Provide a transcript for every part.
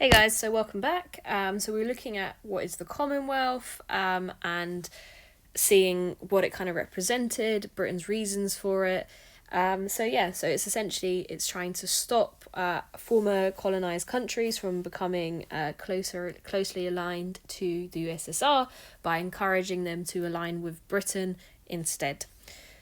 Hey guys, so welcome back. So we're looking at what is the Commonwealth and seeing what it kind of represented, Britain's reasons for it. So it's essentially it's trying to stop former colonized countries from becoming closely aligned to the USSR by encouraging them to align with Britain instead.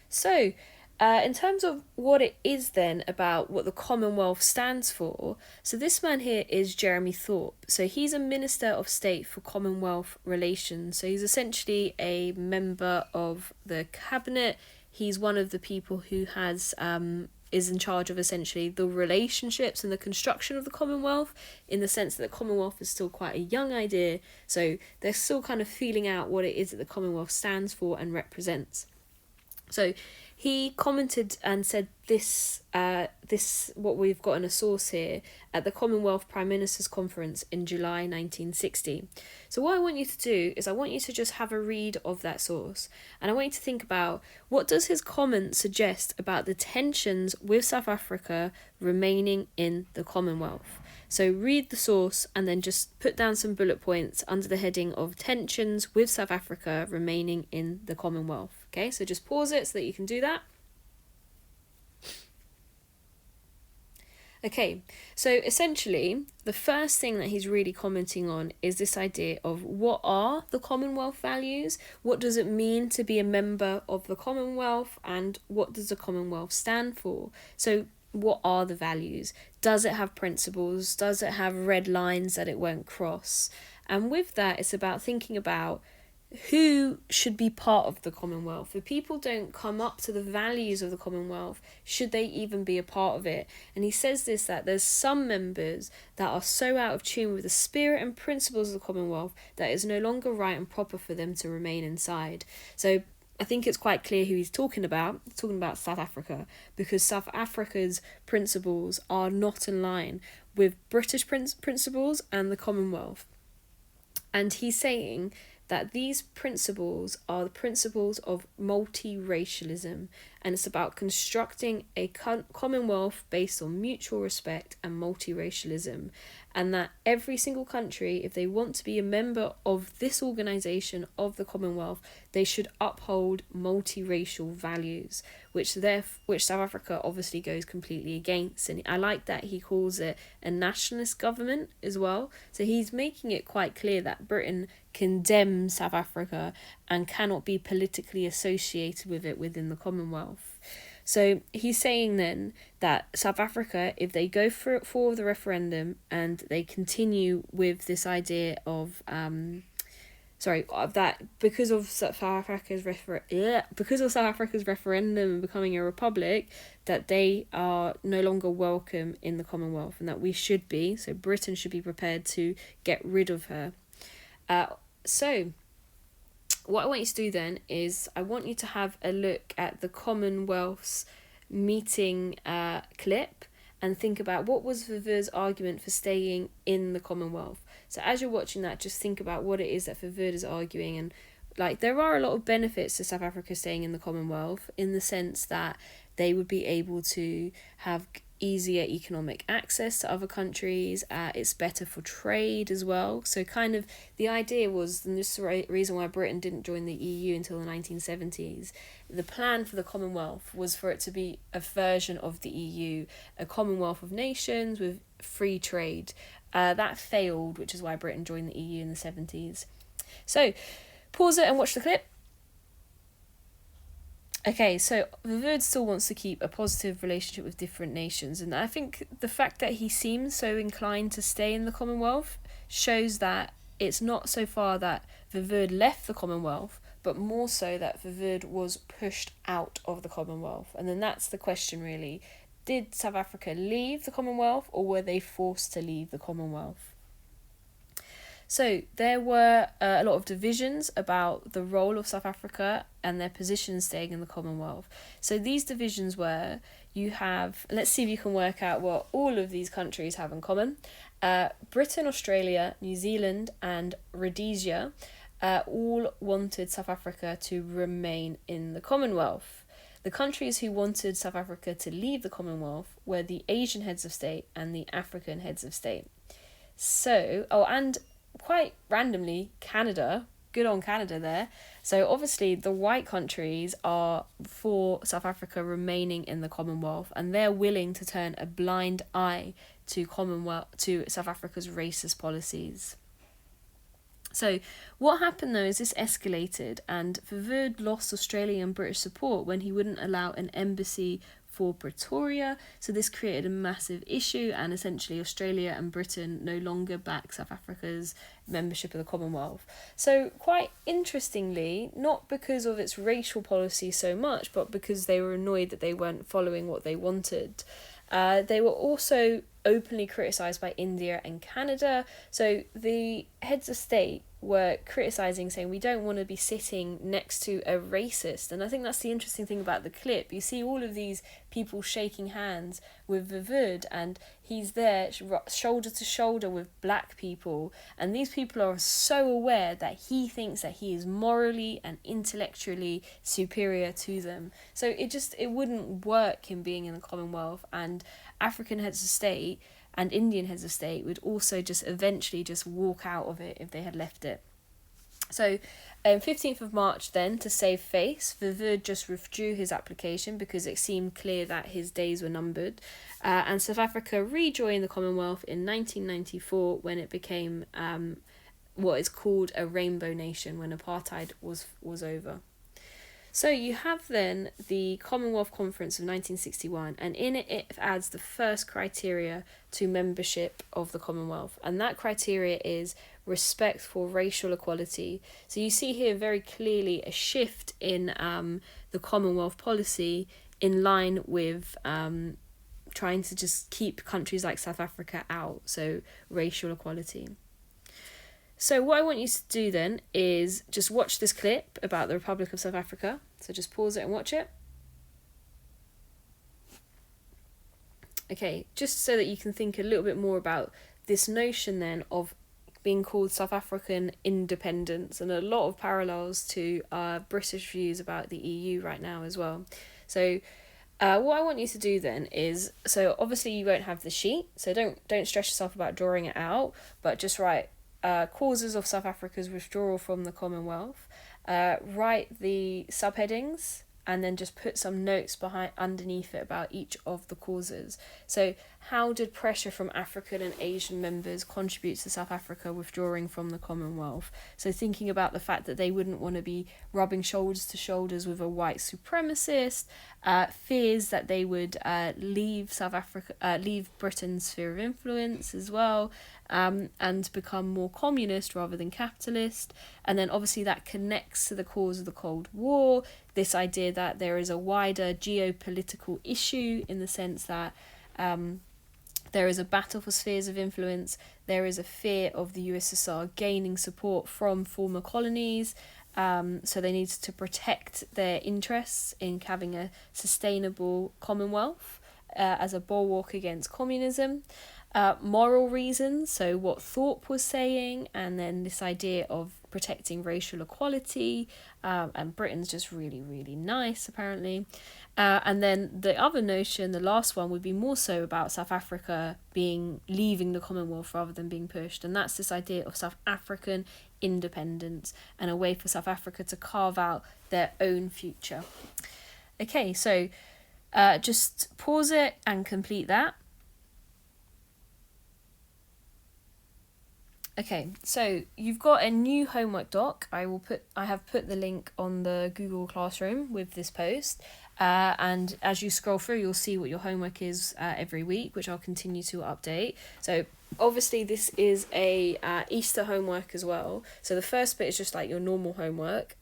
So, in terms of what it is then about what the Commonwealth stands for, so this man here is Jeremy Thorpe. So he's a Minister of State for Commonwealth Relations. So he's essentially a member of the cabinet. He's one of the people who is in charge of essentially the relationships and the construction of the Commonwealth, in the sense that the Commonwealth is still quite a young idea. So they're still kind of feeling out what it is that the Commonwealth stands for and represents. So he commented and said this what we've got in a source here at the Commonwealth Prime Minister's Conference in July 1960. So what I want you to do is I want you to just have a read of that source, and I want you to think about what does his comment suggest about the tensions with South Africa remaining in the Commonwealth. So read the source and then just put down some bullet points under the heading of tensions with South Africa remaining in the Commonwealth. Okay, so just pause it so that you can do that. Okay, so essentially, the first thing that he's really commenting on is this idea of what are the Commonwealth values, what does it mean to be a member of the Commonwealth, and what does the Commonwealth stand for? So what are the values? Does it have principles? Does it have red lines that it won't cross? And with that, it's about thinking about who should be part of the Commonwealth. If people don't come up to the values of the Commonwealth, should they even be a part of it? And he says this, that there's some members that are so out of tune with the spirit and principles of the Commonwealth that it's no longer right and proper for them to remain inside. So I think it's quite clear who he's talking about. He's talking about South Africa, because South Africa's principles are not in line with British principles and the Commonwealth. And he's saying that these principles are the principles of multiracialism, and it's about constructing a commonwealth based on mutual respect and multiracialism, and that every single country, if they want to be a member of this organisation of the Commonwealth, they should uphold multiracial values, which South Africa obviously goes completely against. And I like that he calls it a nationalist government as well. So he's making it quite clear that Britain condemns South Africa and cannot be politically associated with it within the Commonwealth. So he's saying then that South Africa, if they go for the referendum and they continue with this idea of that because of South Africa's referendum becoming a republic, that they are no longer welcome in the Commonwealth, and that we should be, so Britain should be prepared to get rid of her. So what I want you to do then is I want you to have a look at the Commonwealth's meeting clip and think about what was Verwoerd's argument for staying in the Commonwealth. So as you're watching that, just think about what it is that Verwoerd is arguing. And there are a lot of benefits to South Africa staying in the Commonwealth, in the sense that they would be able to have easier economic access to other countries. It's better for trade as well. So kind of the idea was, and this is the reason why Britain didn't join the EU until the 1970s, the plan for the Commonwealth was for it to be a version of the EU, a Commonwealth of nations with free trade. That failed, which is why Britain joined the EU in the 70s. So pause it and watch the clip. Okay, so Verwoerd still wants to keep a positive relationship with different nations, and I think the fact that he seems so inclined to stay in the Commonwealth shows that it's not so far that Verwoerd left the Commonwealth, but more so that Verwoerd was pushed out of the Commonwealth. And then that's the question really. Did South Africa leave the Commonwealth, or were they forced to leave the Commonwealth? So there were a lot of divisions about the role of South Africa and their position staying in the Commonwealth. So these divisions were, let's see if you can work out what all of these countries have in common. Britain, Australia, New Zealand and Rhodesia all wanted South Africa to remain in the Commonwealth. The countries who wanted South Africa to leave the Commonwealth were the Asian heads of state and the African heads of state. So, and quite randomly, Canada, good on Canada there. So obviously the white countries are for South Africa remaining in the Commonwealth, and they're willing to turn a blind eye to South Africa's racist policies. So what happened though is this escalated, and Verwoerd lost Australian and British support when he wouldn't allow an embassy for Pretoria. So this created a massive issue, and essentially Australia and Britain no longer back South Africa's membership of the Commonwealth. So quite interestingly, not because of its racial policy so much, but because they were annoyed that they weren't following what they wanted. They were also openly criticised by India and Canada. So the heads of state were criticising, saying we don't want to be sitting next to a racist. And I think that's the interesting thing about the clip. You see all of these people shaking hands with Verwoerd, and he's there shoulder to shoulder with black people, and these people are so aware that he thinks that he is morally and intellectually superior to them. So it wouldn't work him being in the Commonwealth, and African heads of state and Indian heads of state would also just eventually just walk out of it if they had left it. So 15th of March then, to save face, Verwoerd just withdrew his application because it seemed clear that his days were numbered. And South Africa rejoined the Commonwealth in 1994 when it became what is called a rainbow nation, when apartheid was over. So you have then the Commonwealth Conference of 1961, and in it adds the first criteria to membership of the Commonwealth, and that criteria is respect for racial equality. So you see here very clearly a shift in the Commonwealth policy in line with trying to just keep countries like South Africa out, so racial equality. So what I want you to do then is just watch this clip about the Republic of South Africa. So just pause it and watch it. Okay, just so that you can think a little bit more about this notion then of being called South African independence, and a lot of parallels to British views about the EU right now as well. So what I want you to do then is, so obviously you won't have the sheet, so don't stress yourself about drawing it out, but just write causes of South Africa's withdrawal from the Commonwealth, write the subheadings, and then just put some notes underneath it about each of the causes. So how did pressure from African and Asian members contribute to South Africa withdrawing from the Commonwealth? So thinking about the fact that they wouldn't want to be rubbing shoulders to shoulders with a white supremacist, fears that they would leave Britain's sphere of influence as well, and become more communist rather than capitalist. And then obviously that connects to the cause of the Cold War, this idea that there is a wider geopolitical issue in the sense that there is a battle for spheres of influence, there is a fear of the USSR gaining support from former colonies, so they needed to protect their interests in having a sustainable Commonwealth as a bulwark against communism. Moral reasons, so what Thorpe was saying, and then this idea of protecting racial equality, and Britain's just really, really nice apparently. And then the other notion, the last one, would be more so about South Africa leaving the Commonwealth rather than being pushed, and that's this idea of South African independence and a way for South Africa to carve out their own future. Okay, so just pause it and complete that. Okay, so you've got a new homework doc. I have put the link on the Google Classroom with this post, and as you scroll through, you'll see what your homework is every week, which I'll continue to update. So obviously this is a Easter homework as well. So the first bit is just like your normal homework,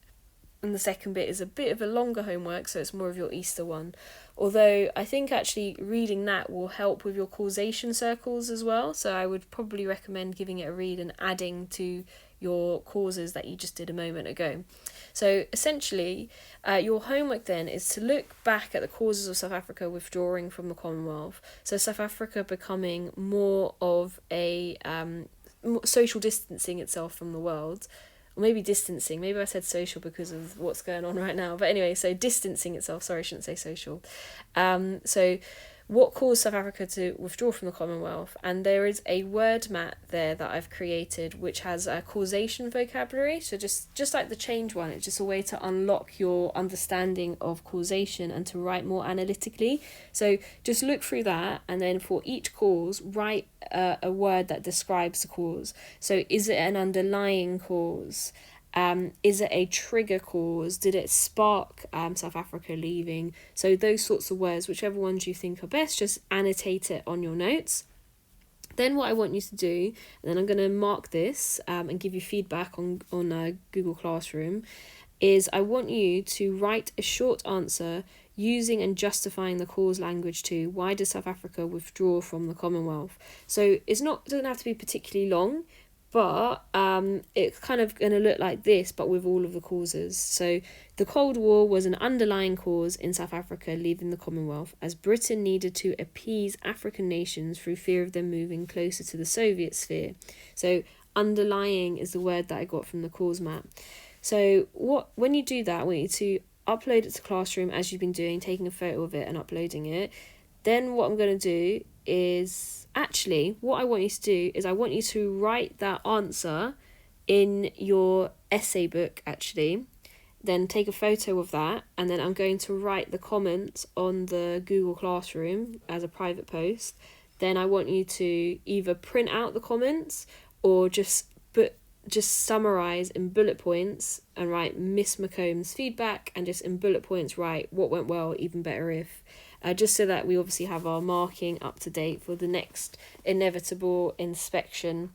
and the second bit is a bit of a longer homework, so it's more of your Easter one. Although I think actually reading that will help with your causation circles as well, so I would probably recommend giving it a read and adding to your causes that you just did a moment ago. So essentially, your homework then is to look back at the causes of South Africa withdrawing from the Commonwealth. So South Africa becoming more of a social distancing itself from the world. Or maybe distancing, maybe I said social because of what's going on right now. But anyway, so distancing itself, sorry, I shouldn't say social. So what caused South Africa to withdraw from the Commonwealth. And there is a word mat there that I've created which has a causation vocabulary. So just like the change one, it's just a way to unlock your understanding of causation and to write more analytically. So just look through that, and then for each cause, write a word that describes the cause. So is it an underlying cause? Is it a trigger cause? Did it spark South Africa leaving? So those sorts of words, whichever ones you think are best, just annotate it on your notes. Then what I want you to do, and then I'm going to mark this and give you feedback on Google Classroom, is I want you to write a short answer using and justifying the cause language to why does South Africa withdraw from the Commonwealth. So it doesn't have to be particularly long, but it's kind of going to look like this, but with all of the causes. So the Cold War was an underlying cause in South Africa leaving the Commonwealth, as Britain needed to appease African nations through fear of them moving closer to the Soviet sphere. So underlying is the word that I got from the cause map. So when you do that, I want you to upload it to Classroom as you've been doing, taking a photo of it and uploading it. Then what I'm going to do is, what I want you to do is I want you to write that answer in your essay book, then take a photo of that, and then I'm going to write the comments on the Google Classroom as a private post. Then I want you to either print out the comments or just summarize in bullet points and write Miss McComb's feedback, and just in bullet points write what went well, even better if, just so that we obviously have our marking up to date for the next inevitable inspection.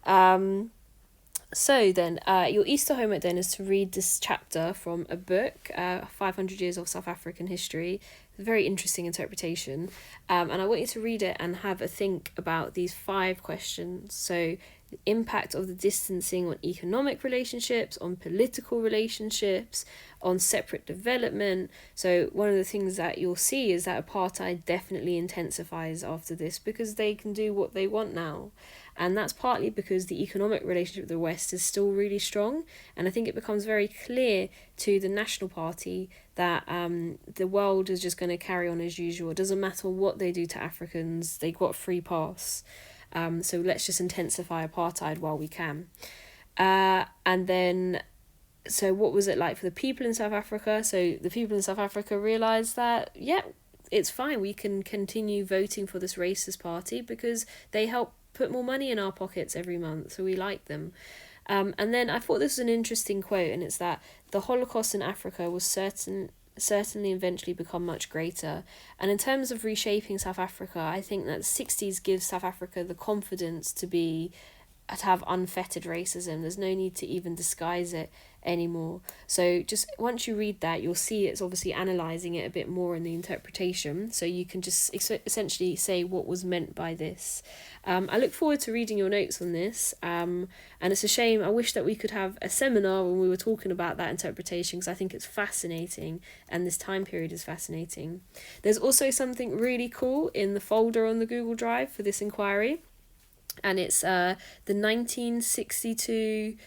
So then your Easter homework then is to read this chapter from a book, 500 Years of South African History. It's a very interesting interpretation. And I want you to read it and have a think about these 5 questions. So the impact of the distancing on economic relationships, on political relationships, on separate development. So one of the things that you'll see is that apartheid definitely intensifies after this because they can do what they want now. And that's partly because the economic relationship with the West is still really strong. And I think it becomes very clear to the National Party that the world is just going to carry on as usual. It doesn't matter what they do to Africans, they got a free pass. So let's just intensify apartheid while we can. And then, so what was it like for the people in South Africa? So the people in South Africa realised that, it's fine, we can continue voting for this racist party because they help put more money in our pockets every month, so we like them. And then I thought this was an interesting quote, and it's that the Holocaust in Africa was certainly eventually become much greater. And in terms of reshaping South Africa, I think that the 60s gives South Africa the confidence to have unfettered racism. There's no need to even disguise it anymore. So just once you read that, you'll see it's obviously analysing it a bit more in the interpretation, so you can just essentially say what was meant by this. I look forward to reading your notes on this, and it's a shame, I wish that we could have a seminar when we were talking about that interpretation, because I think it's fascinating and this time period is fascinating. There's also something really cool in the folder on the Google Drive for this inquiry, and it's the 1962,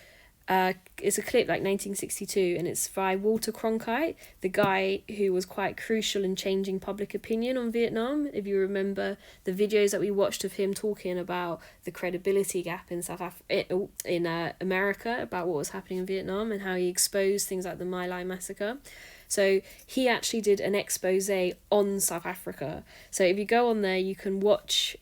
it's a clip like 1962, and it's by Walter Cronkite, the guy who was quite crucial in changing public opinion on Vietnam. If you remember the videos that we watched of him talking about the credibility gap in America about what was happening in Vietnam and how he exposed things like the My Lai massacre. So he actually did an expose on South Africa. So if you go on there, you can watch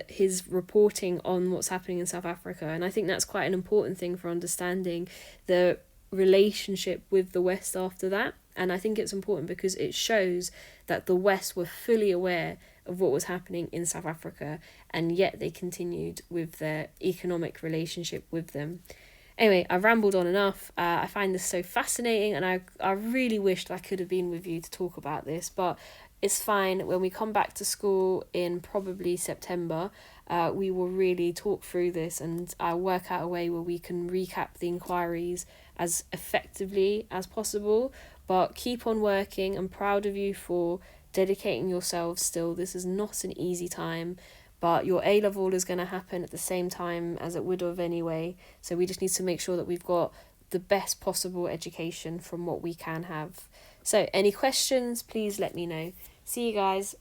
his reporting on what's happening in South Africa. And I think that's quite an important thing for understanding the relationship with the West after that. And I think it's important because it shows that the West were fully aware of what was happening in South Africa, and yet they continued with their economic relationship with them. Anyway, I've rambled on enough. I find this so fascinating, and I really wished I could have been with you to talk about this, but it's fine. When we come back to school in probably September, we will really talk through this, and I'll work out a way where we can recap the inquiries as effectively as possible. But keep on working. I'm proud of you for dedicating yourselves still. This is not an easy time. But your A-level is going to happen at the same time as it would have anyway. So we just need to make sure that we've got the best possible education from what we can have. So any questions, please let me know. See you guys.